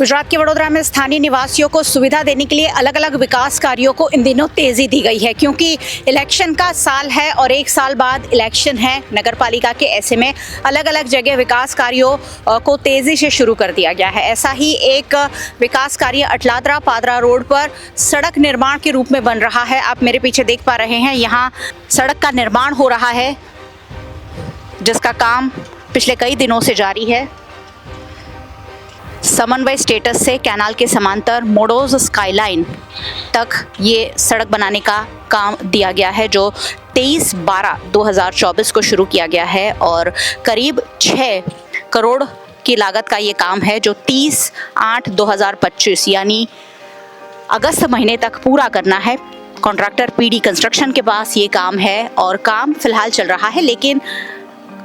गुजरात के वडोदरा में स्थानीय निवासियों को सुविधा देने के लिए अलग अलग विकास कार्यों को इन दिनों तेजी दी गई है, क्योंकि इलेक्शन का साल है और एक साल बाद इलेक्शन है नगर पालिका के। ऐसे में अलग अलग जगह विकास कार्यों को तेजी से शुरू कर दिया गया है। ऐसा ही एक विकास कार्य अटलादरा पादरा रोड पर सड़क निर्माण के रूप में बन रहा है। आप मेरे पीछे देख पा रहे हैं, यहाँ सड़क का निर्माण हो रहा है, जिसका काम पिछले कई दिनों से जारी है। समन्वय स्टेटस से कैनाल के समांतर मोडोज स्काईलाइन तक ये सड़क बनाने का काम दिया गया है, जो 23/12/2024 को शुरू किया गया है और करीब 6 करोड़ की लागत का ये काम है, जो 30/8/2025 यानी अगस्त महीने तक पूरा करना है। कॉन्ट्रैक्टर पीडी कंस्ट्रक्शन के पास ये काम है और काम फिलहाल चल रहा है। लेकिन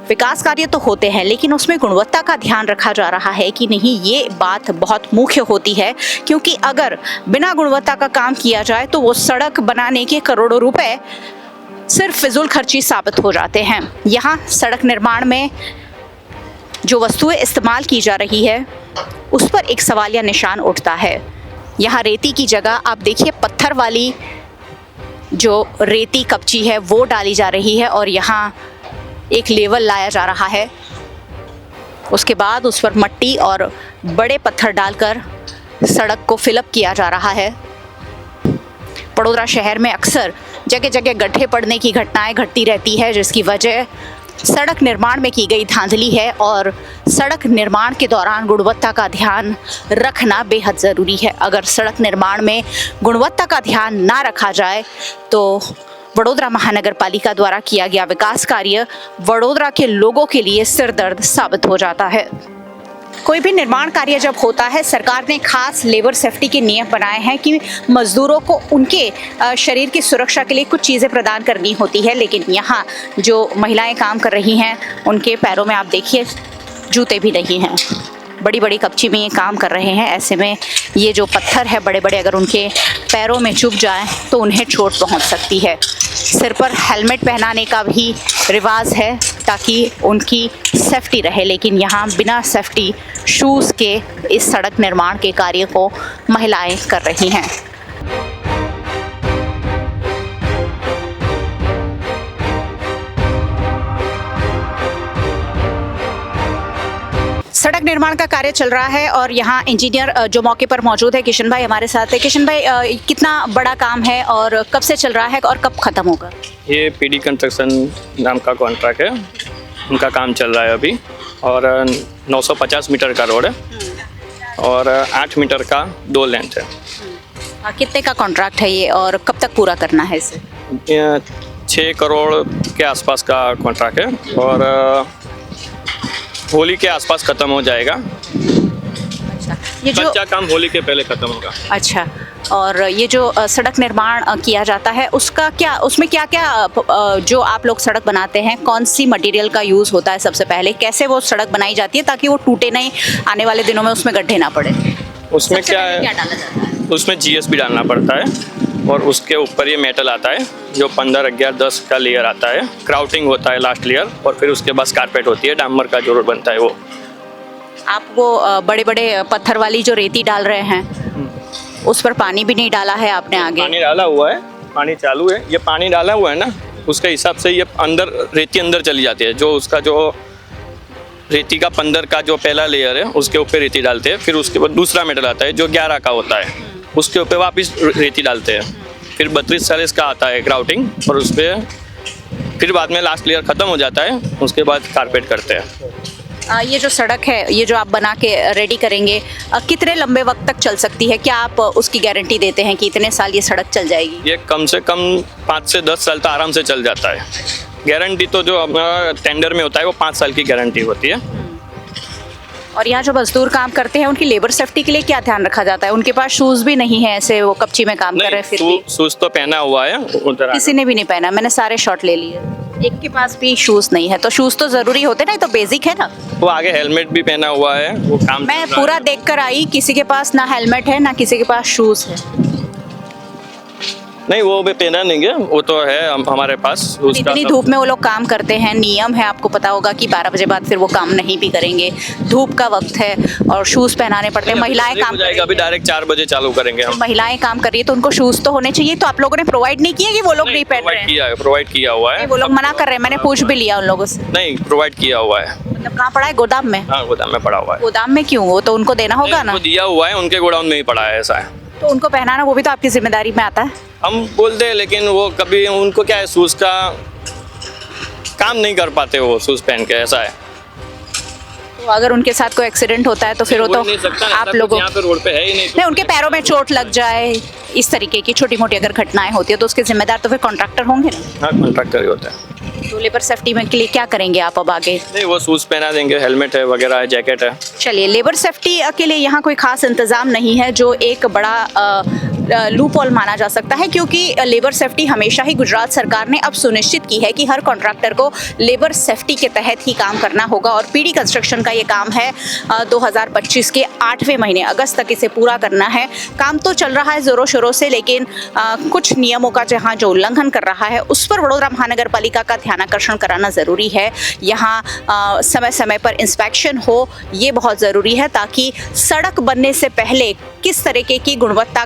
विकास कार्य तो होते हैं, लेकिन उसमें गुणवत्ता का ध्यान रखा जा रहा है कि नहीं, ये बात बहुत मुख्य होती है, क्योंकि अगर बिना गुणवत्ता का काम किया जाए तो वो सड़क बनाने के करोड़ों रुपए सिर्फ फिजूल खर्ची साबित हो जाते हैं। यहाँ सड़क निर्माण में जो वस्तुएं इस्तेमाल की जा रही है उस पर एक सवालिया निशान उठता है। यहाँ रेती की जगह आप देखिए पत्थर वाली जो रेती कपची है वो डाली जा रही है और यहाँ एक लेवल लाया जा रहा है। उसके बाद उस पर मट्टी और बड़े पत्थर डालकर सड़क को फिलअप किया जा रहा है। वडोदरा शहर में अक्सर जगह जगह गड्ढे पड़ने की घटनाएं घटती रहती है, जिसकी वजह सड़क निर्माण में की गई धांधली है और सड़क निर्माण के दौरान गुणवत्ता का ध्यान रखना बेहद ज़रूरी है। अगर सड़क निर्माण में गुणवत्ता का ध्यान ना रखा जाए तो वडोदरा महानगर पालिका द्वारा किया गया विकास कार्य वडोदरा के लोगों के लिए सिरदर्द साबित हो जाता है। कोई भी निर्माण कार्य जब होता है, सरकार ने खास लेबर सेफ्टी के नियम बनाए हैं कि मजदूरों को उनके शरीर की सुरक्षा के लिए कुछ चीज़ें प्रदान करनी होती है। लेकिन यहाँ जो महिलाएं काम कर रही हैं उनके पैरों में आप देखिए जूते भी नहीं हैं, बड़ी बड़ी कपची में ये काम कर रहे हैं। ऐसे में ये जो पत्थर है बड़े बड़े, अगर उनके पैरों में चुभ जाए तो उन्हें चोट पहुंच सकती है। सिर पर हेलमेट पहनाने का भी रिवाज है ताकि उनकी सेफ्टी रहे, लेकिन यहाँ बिना सेफ्टी शूज़ के इस सड़क निर्माण के कार्य को महिलाएं कर रही हैं। सड़क निर्माण का कार्य चल रहा है और यहाँ इंजीनियर जो मौके पर मौजूद है किशन भाई हमारे साथ है। किशन भाई, कितना बड़ा काम है और कब से चल रहा है और कब खत्म होगा? ये पीडी कंस्ट्रक्शन नाम का कॉन्ट्रैक्ट है, उनका काम चल रहा है अभी और 950 मीटर का रोड है और 8 मीटर का 2 लेंथ है। कितने का कॉन्ट्रैक्ट है ये और कब तक पूरा करना है इसे? 6 करोड़ के आसपास का कॉन्ट्रैक्ट है और होली के आसपास खत्म हो जाएगा। अच्छा, ये जो कच्चा काम होली के पहले खत्म होगा। अच्छा, और ये जो सड़क निर्माण किया जाता है उसका क्या, उसमें क्या क्या जो आप लोग सड़क बनाते हैं, कौन सी मटेरियल का यूज़ होता है? सबसे पहले कैसे वो सड़क बनाई जाती है ताकि वो टूटे नहीं, आने वाले दिनों में उसमें गड्ढे ना पड़े? उसमें क्या है, क्या डाला जाता है? उसमें जीएस भी डालना पड़ता है और उसके ऊपर ये मेटल आता है जो 15, 11, 10 का लेयर आता है। क्राउटिंग होता है लास्ट लेयर और फिर उसके बाद कारपेट होती है, डामर का जो रोड बनता है वो। आप वो बड़े बड़े पत्थर वाली जो रेती डाल रहे हैं उस पर पानी भी नहीं डाला है आपने? आगे पानी डाला हुआ है, पानी चालू है। ये पानी डाला हुआ है ना, उसके हिसाब से ये अंदर रेती अंदर चली जाती है। जो उसका जो रेती का 15 का जो पहला लेयर है उसके ऊपर रेती डालते हैं, फिर उसके बाद दूसरा मेटल आता है जो 11 का होता है, उसके ऊपर वापस रेती डालते हैं, फिर 32-40 का आता है ग्राउटिंग और उस पर फिर बाद में लास्ट लेयर ख़त्म हो जाता है, उसके बाद कारपेट करते हैं। ये जो सड़क है, ये जो आप बना के रेडी करेंगे, कितने लंबे वक्त तक चल सकती है? क्या आप उसकी गारंटी देते हैं कि इतने साल ये सड़क चल जाएगी? ये कम से कम 5 से 10 साल तो आराम से चल जाता है। गारंटी तो जो हमारा टेंडर में होता है वो 5 साल की गारंटी होती है। और यहाँ जो मजदूर काम करते हैं उनकी लेबर सेफ्टी के लिए क्या ध्यान रखा जाता है? उनके पास शूज़ भी नहीं है, ऐसे वो कपची में काम कर रहे हैं फिर भी? शूज़ तो पहना हुआ है, उधर किसी ने भी नहीं पहना। मैंने सारे शॉट ले लिए, एक के पास भी शूज़ नहीं है। तो शूज़ तो ज़रूरी होते ना, तो बेसिक है ना। वो आगे हेलमेट भी पहना हुआ है, वो काम मैं पूरा देख कर आई, किसी के पास ना हेलमेट है ना किसी के पास शूज़ है। नहीं वो भी पहना नहीं है, वो तो है हमारे पास उसका इतनी सब- धूप में वो लोग काम करते हैं, नियम है आपको पता होगा कि 12 बजे बाद फिर वो काम नहीं भी करेंगे, धूप का वक्त है और शूज पहनाने पड़ते हैं। महिलाएं हो काम कर जाएगा, रही अभी डायरेक्ट 4 बजे चालू करेंगे हम। हैं, महिलाएं काम कर रही है तो उनको शूज तो होने चाहिए। तो आप लोगों ने प्रोवाइड नहीं किया कि वो लोग नहीं पहन रहे हैं? प्रोवाइड किया हुआ है। नहीं, वो लोग मना कर रहे हैं, मैंने पूछ भी लिया उन लोगों से। नहीं, प्रोवाइड किया हुआ है। मतलब कहाँ पड़ा है? गोदाम में? हाँ, गोदाम में पड़ा हुआ है। गोदाम में क्यों? वो तो उनको देना होगा ना। उनको दिया हुआ है, उनके गोडाउन में ही पड़ा है, ऐसा है। तो उनको पहनाना वो भी तो आपकी जिम्मेदारी में आता है। हम बोलते हैं लेकिन वो कभी उनको क्या है, शूज का काम नहीं कर पाते वो शूज पहन के, ऐसा है। तो अगर उनके साथ कोई एक्सीडेंट होता है तो फिर वो हो तो नहीं सकता ना, आप ऐसा लोगों कुछ यहाँ पे रोड पे है ही नहीं। नहीं, उनके पैरों में चोट लग जाए, इस तरीके की छोटी मोटी अगर घटनाएं होती है तो उसके जिम्मेदार तो फिर कॉन्ट्रैक्टर होंगे ना। हाँ, कॉन्ट्रैक्टर ही होता है। तो लेबर सेफ्टी में के लिए क्या करेंगे आप अब आगे? नहीं, वो शूज पहना देंगे, हेलमेट है वगैरह है, जैकेट है। चलिए, लेबर सेफ्टी के लिए यहाँ कोई खास इंतजाम नहीं है, जो एक बड़ा लूपहोल माना जा सकता है, क्योंकि लेबर सेफ्टी हमेशा ही गुजरात सरकार ने अब सुनिश्चित की है कि हर कॉन्ट्रैक्टर को लेबर सेफ्टी के तहत ही काम करना होगा। और पीडी कंस्ट्रक्शन का ये काम है 2025 के 8वें महीने अगस्त तक इसे पूरा करना है। काम तो चल रहा है जोरों शोरों से, लेकिन कुछ नियमों का जहाँ जो उल्लंघन कर रहा है उस पर वडोदरा महानगर पालिका का ध्यान आकर्षण कराना ज़रूरी है। यहाँ समय समय पर इंस्पेक्शन हो, ये बहुत ज़रूरी है, ताकि सड़क बनने से पहले किस तरीके की गुणवत्ता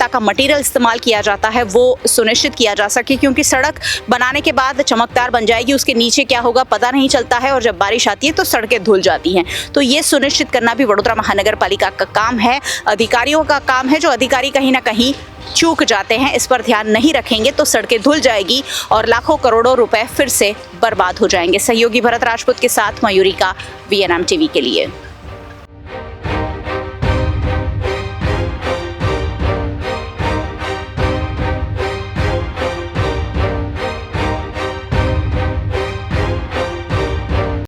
का मटेरियल इस्तेमाल किया जाता है वो सुनिश्चित किया जा सके। क्योंकि सड़क बनाने के बाद चमकदार बन जाएगी, उसके नीचे क्या होगा पता नहीं चलता है, और जब बारिश आती है तो सड़कें धुल जाती हैं। तो ये सुनिश्चित करना भी वडोदरा महानगर पालिका का काम है, अधिकारियों का काम है। जो अधिकारी कहीं ना कहीं चूक जाते हैं, इस पर ध्यान नहीं रखेंगे तो सड़कें धुल जाएगी और लाखों करोड़ों रुपए फिर से बर्बाद हो जाएंगे। सहयोगी भरत राजपूत के साथ मयूरी का VNM TV के लिए।